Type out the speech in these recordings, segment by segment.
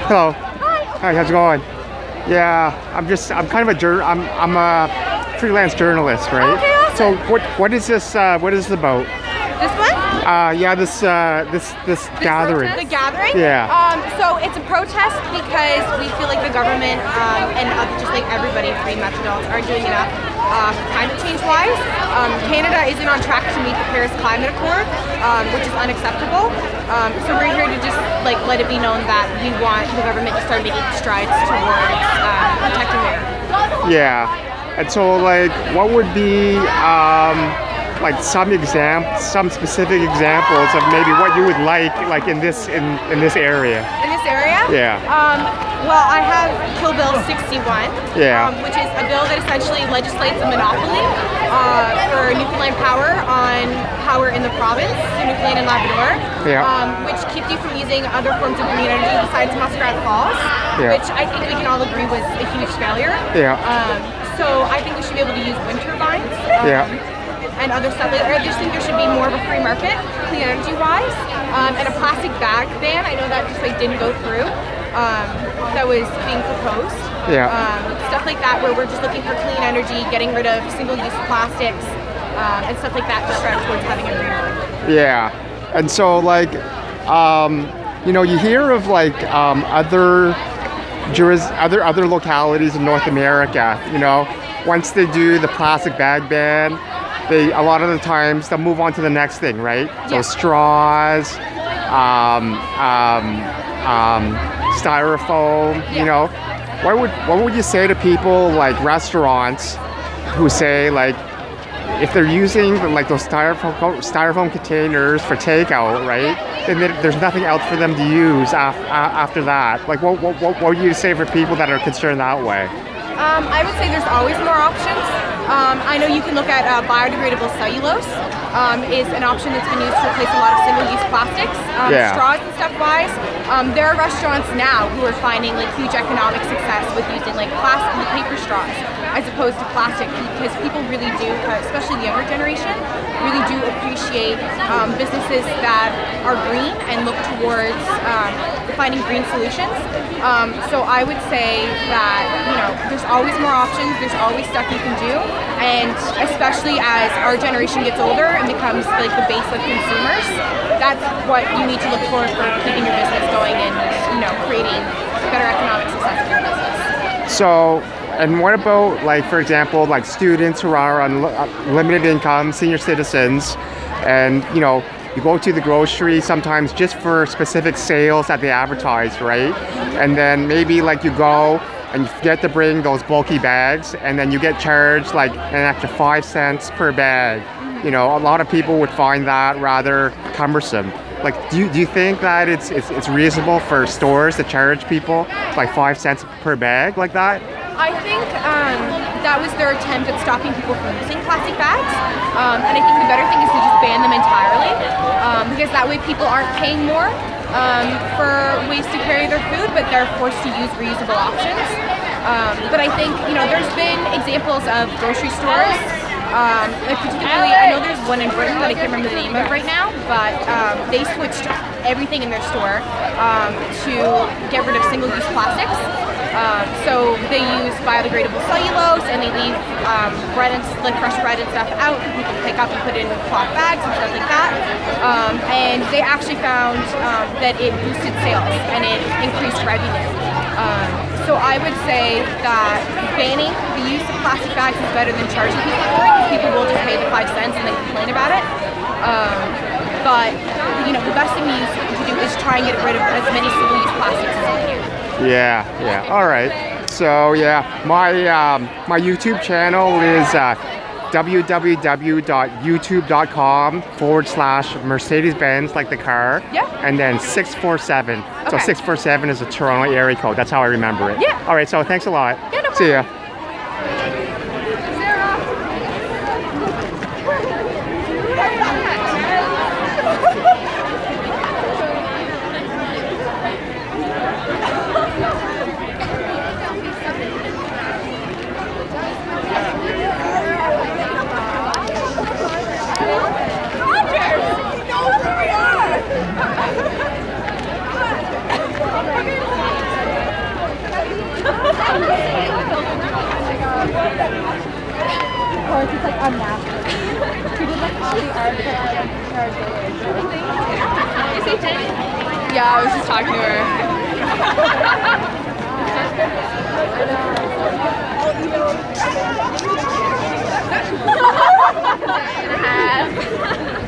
Hello. Hi, how's it going? Yeah, I'm kind of I'm a freelance journalist, right? Okay, awesome. So what is this about? This one? Yeah, this gathering. The gathering? Yeah. So it's a protest because we feel like the government and just like everybody, free method adults, aren't doing enough climate change wise. Canada isn't on track to meet the Paris Climate Accord, which is unacceptable. So we're here to just like let it be known that we want the government to start making strides towards protecting the earth. Yeah. And so like what would be like some specific examples of maybe what you would like in this area? In this area? Yeah. Well, I have Kill Bill 61, yeah. Which is a bill that essentially legislates a monopoly for Newfoundland Power on power in the province, so Newfoundland and Labrador, yeah. Which keeps you from using other forms of green energy besides Muskrat Falls, yeah. which I think we can all agree was a huge failure. Yeah. So I think we should be able to use wind turbines. Yeah. And other stuff. I just think there should be more of a free market, clean energy wise, and a plastic bag ban. I know that just like didn't go through. That was being proposed. Yeah. Stuff like that, where we're just looking for clean energy, getting rid of single-use plastics, and stuff like that to strive towards having a green world. Yeah. And so like, you know, you hear of like other localities in North America. You know, once they do the plastic bag ban, a lot of the times they'll move on to the next thing, right? So yeah. straws, styrofoam. Yeah. You know, what would you say to people like restaurants who say like if they're using like those styrofoam containers for takeout, right? Then there's nothing else for them to use after that. Like what would you say for people that are concerned that way? I would say there's always more options. I know you can look at biodegradable cellulose is an option that's been used to replace a lot of single-use plastics. Yeah. Straws and stuff wise, there are restaurants now who are finding like huge economic success with using like plastic and paper straws as opposed to plastic, because people really do, especially the younger generation, really do appreciate businesses that are green and look towards finding green solutions. So I would say that, you know, there's always more options, there's always stuff you can do, and especially as our generation gets older and becomes like the base of consumers, that's what you need to look for keeping your business going and, you know, creating better economic success for your business. So, and what about like, for example, like students who are on limited income, senior citizens, and you know, you go to the grocery sometimes just for specific sales that they advertise, right? And then maybe like you go and you forget to bring those bulky bags, and then you get charged like an extra 5 cents per bag. You know, a lot of people would find that rather cumbersome. Like, do you think that it's reasonable for stores to charge people like 5 cents per bag like that? I think that was their attempt at stopping people from using plastic bags, and I think the better thing is to just ban them entirely, because that way people aren't paying more for ways to carry their food, but they're forced to use reusable options. But I think, you know, there's been examples of grocery stores, particularly, I know there's one in Britain that I can't remember the name of right now, but they switched everything in their store to get rid of single-use plastics. So they use biodegradable cellulose, and they leave bread and like fresh bread and stuff out for people to pick up and put in cloth bags and stuff like that. And they actually found that it boosted sales and it increased revenue. So I would say that banning the use of plastic bags is better than charging people for it, because people will just pay the 5 cents and then complain about it. But you know, the best thing to do is try and get rid of as many single-use plastics as we can. Yeah, yeah. All right. So yeah, my YouTube channel is www.youtube.com/Mercedes-Benz, like the car. Yeah. And then 647. Okay. So 647 is a Toronto area code. That's how I remember it. Yeah. All right. So thanks a lot. Yeah, no problem. See ya. Yeah, I was just talking to her.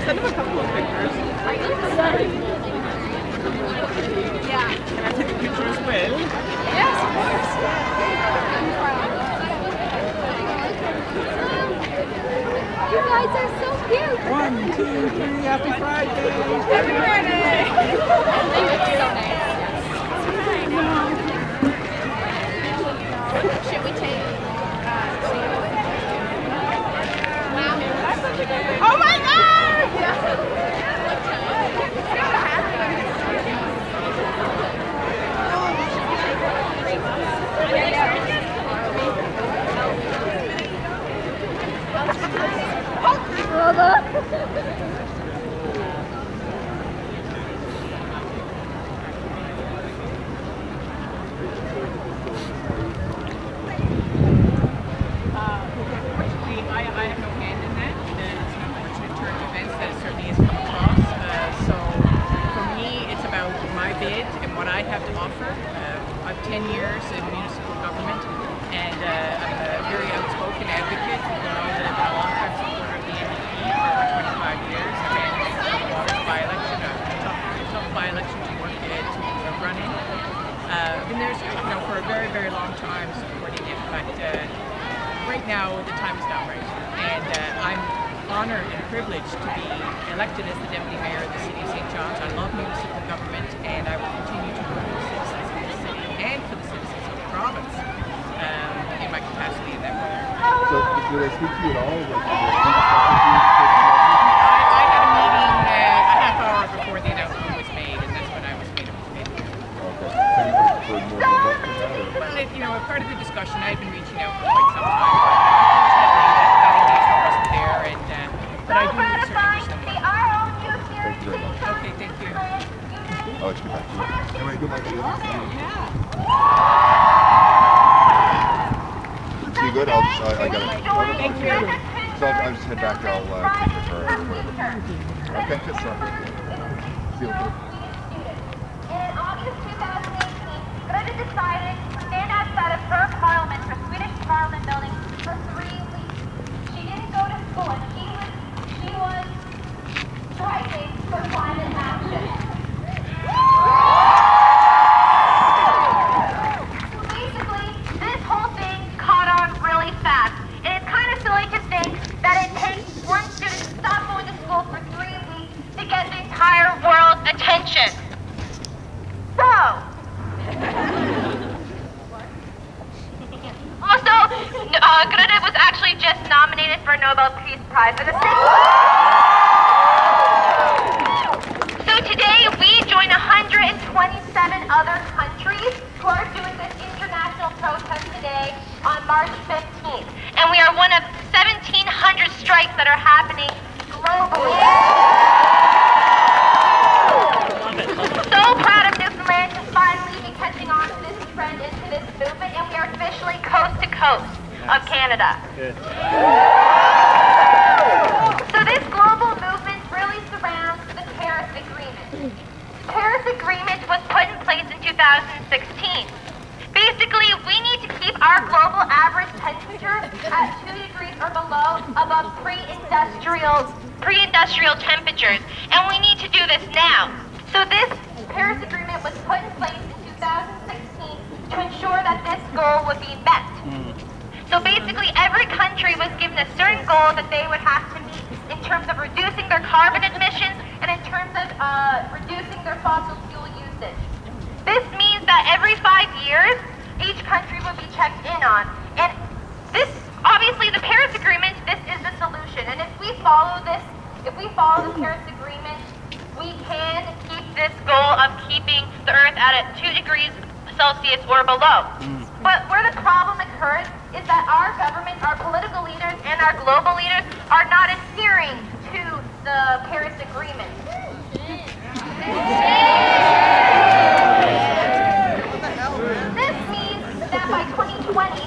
Send them a couple of pictures. Yeah. Can I take a picture as well? Yes, of course. You guys are so cute. 1, 2, 3, happy Friday! Happy Friday. It's so nice. Should we take? Oh my God! Unfortunately, I have no hand in that. It's an unfortunate turn of events that certainly has come across. So for me, it's about my bid and what I have to offer. I've 10 years in municipal government, and I'm a very outspoken advocate. You know that I've been a long-time supporter of the NDP for over 25 years. I ran the Waters by-election, a tough by-election to work to run in. I've been there, for a very, very long time supporting it, but right now the time is not right, and I'm honored and privileged to be elected as the Deputy Mayor of the City of St. John's. I love municipal government, and I will continue to work for the citizens of the city and for the citizens of the province in my capacity in that role. So, did I speak to you at all? I had a meeting a half hour before the announcement was made, and that's when I was made. Well, part of the discussion, I had been reaching out for quite some time, but unfortunately that engagement wasn't there, but I do certainly wish them well. Thank you very much. Okay, thank you. I'll let you get back to you. Anyway, good luck. See you good? I got it. Thank you. So I'll just head back. I'll take the car or whatever. Okay, good stuff. See you later. In August 2018, Greta decided to stand outside of her parliament, her Swedish parliament building, for 3 weeks. She didn't go to school, and she was striking for climate action. Basically, this whole thing caught on really fast. And it's kind of silly to think that it takes one student to stop going to school for 3 weeks to get the entire world's attention. So, also, Greta was actually just nominated for a Nobel Peace Prize for the sixth. So today we join 127 other countries who are doing this international protest today on March 15th. And we are one of 1,700 strikes that are happening globally. So proud of Newfoundland to finally be catching on to this trend and to this movement, and we are officially coast to coast of Canada. So this global movement really surrounds the Paris Agreement. The Paris Agreement was put in place in 2016. Basically, we need to keep our global average temperature at 2 degrees or below above pre-industrial temperatures, and we need to do this now. So this Paris Agreement was put in place in 2016 to ensure that this goal would be met. So basically, every country was given a certain goal that they would have to meet in terms of reducing their carbon emissions and in terms of reducing their fossil fuel usage. This means that every 5 years, each country will be checked in on. And this, obviously, the Paris Agreement, this is the solution. And if we follow this, if we follow the Paris Agreement, we can keep this goal of keeping the Earth at 2 degrees Celsius or below. But where the problem occurs is that our government, our political leaders, and our global leaders are not adhering to the Paris Agreement. This means that by 2020,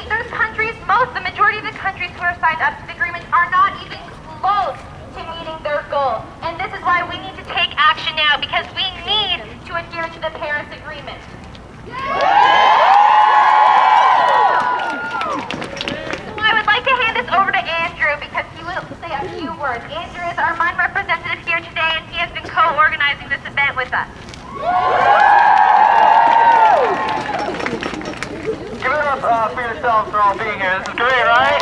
there's countries, the majority of the countries who are signed up to the agreement are not even close to meeting their goal. And this is why we need to take action now, because we need to adhere to the Paris Agreement? So I would like to hand this over to Andrew because he will say a few words. Andrew is our MUN representative here today, and he has been co-organizing this event with us. Give it up for yourselves for all being here. This is great, right?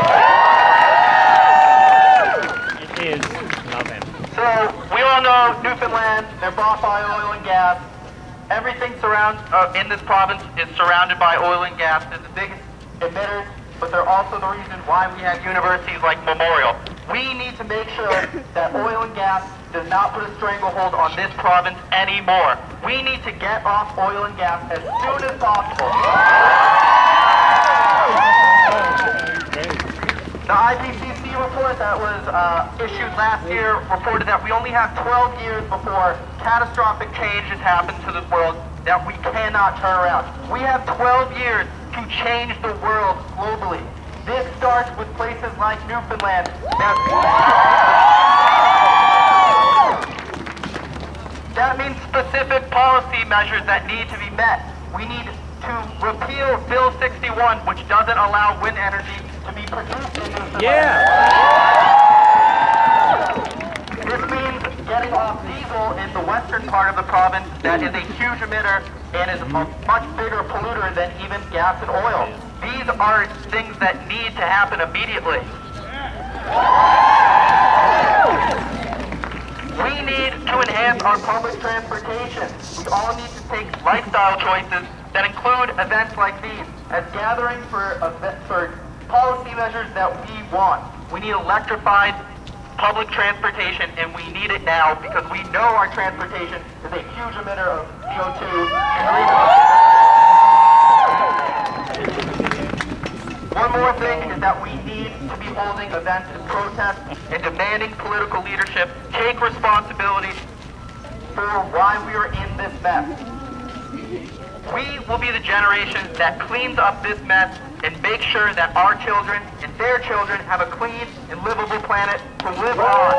It is. Love it. So, we all know Newfoundland, they're bought by oil and gas. Everything in this province is surrounded by oil and gas. They're the biggest emitters, but they're also the reason why we have universities like Memorial. We need to make sure that oil and gas does not put a stranglehold on this province anymore. We need to get off oil and gas as soon as possible. The IPCC report that was issued last year reported that we only have 12 years before catastrophic changes happen to the world that we cannot turn around. We have 12 years to change the world globally. This starts with places like Newfoundland. That means specific policy measures that need to be met. We need to repeal Bill 61, which doesn't allow wind energy to be produced in Newfoundland. Yeah! This means getting off diesel in the western part of the province that is a huge emitter and is a much bigger polluter than even gas and oil. These are things that need to happen immediately. We need to enhance our public transportation. We all need to take lifestyle choices that include events like these as gatherings for policy measures that we want. We need electrified public transportation, and we need it now because we know our transportation is a huge emitter of CO2 and One more thing is that we need to be holding events and protests and demanding political leadership take responsibility for why we are in this mess. We will be the generation that cleans up this mess and makes sure that our children and their children have a clean and livable planet to live on.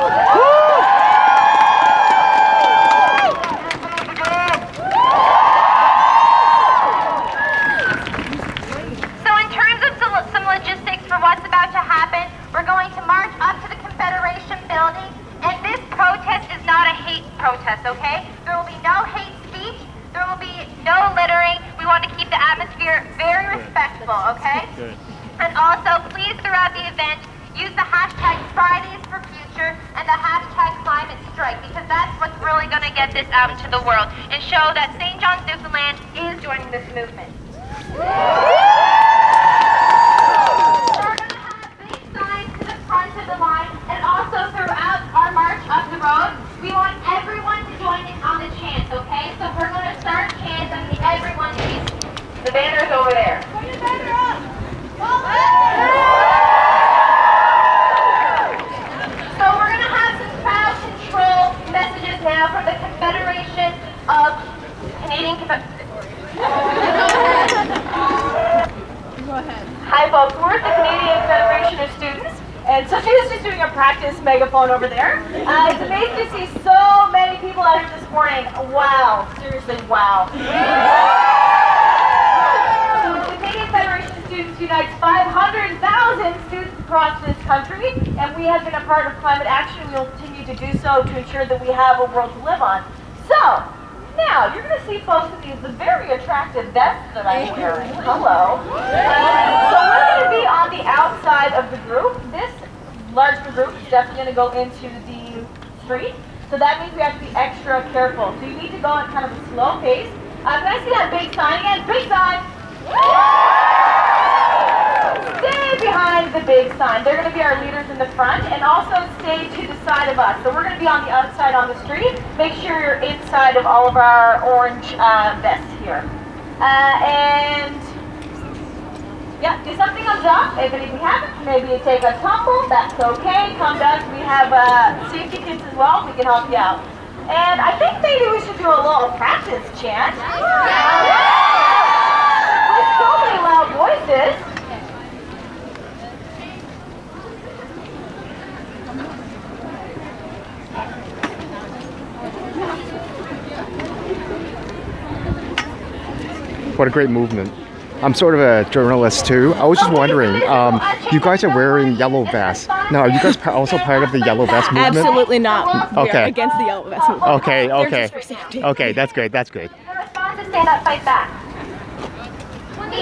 So in terms of some logistics for what's about to happen, we're going to march up to the Confederation building, and this protest is not a hate protest, okay? There will be no hate speech. There will be no littering. We want to keep the atmosphere very respectful, okay? Good. And also, please, throughout the event, use the hashtag Fridays for Future and the hashtag Climate Strike, because that's what's really going to get this out into the world and show that St. John's, Newfoundland is joining this movement. We're going to have big signs to the front of the line, and also throughout our march up the road, we want everyone to join in on the chants, okay? So we're going to start chants and everyone sees the banners over there. Put your banner up! So we're going to have some crowd control messages now from the Confederation of Canadian... Go ahead. Hi folks, we're at the Canadian Federation of Students, and Sophia's just doing a practice megaphone over there. It's amazing to see so many people out here this morning. Wow, seriously, wow. So the Canadian Federation of Students unites 500,000 students across this country, and we have been a part of climate action. We will continue to do so to ensure that we have a world to live on. So, now, you're going to see folks with these very attractive vests that I'm wearing. Hello. So we're going to be on the outside of the group. This large group is definitely going to go into the street. So that means we have to be extra careful. So you need to go at kind of a slow pace. Can I see that big sign again? Big sign. Stay behind the big sign. They're going to be our leaders in the front, and also stay to the side of us. So we're going to be on the outside on the street. Make sure you're inside of all of our orange vests here. And yeah, do something on top. If anything happens, maybe you take a tumble. That's okay. Come back. We have safety kits as well. We can help you out. And I think maybe we should do a little practice chant. With so many loud voices. What a great movement. I'm sort of a journalist too. I was just wondering, you guys are wearing yellow vests. Now, are you guys also part of the yellow vest movement? Absolutely not. Okay. We're against the yellow vest movement. Okay, They're okay. just for safety. Okay, that's great, that's great. The response is stand up, fight back.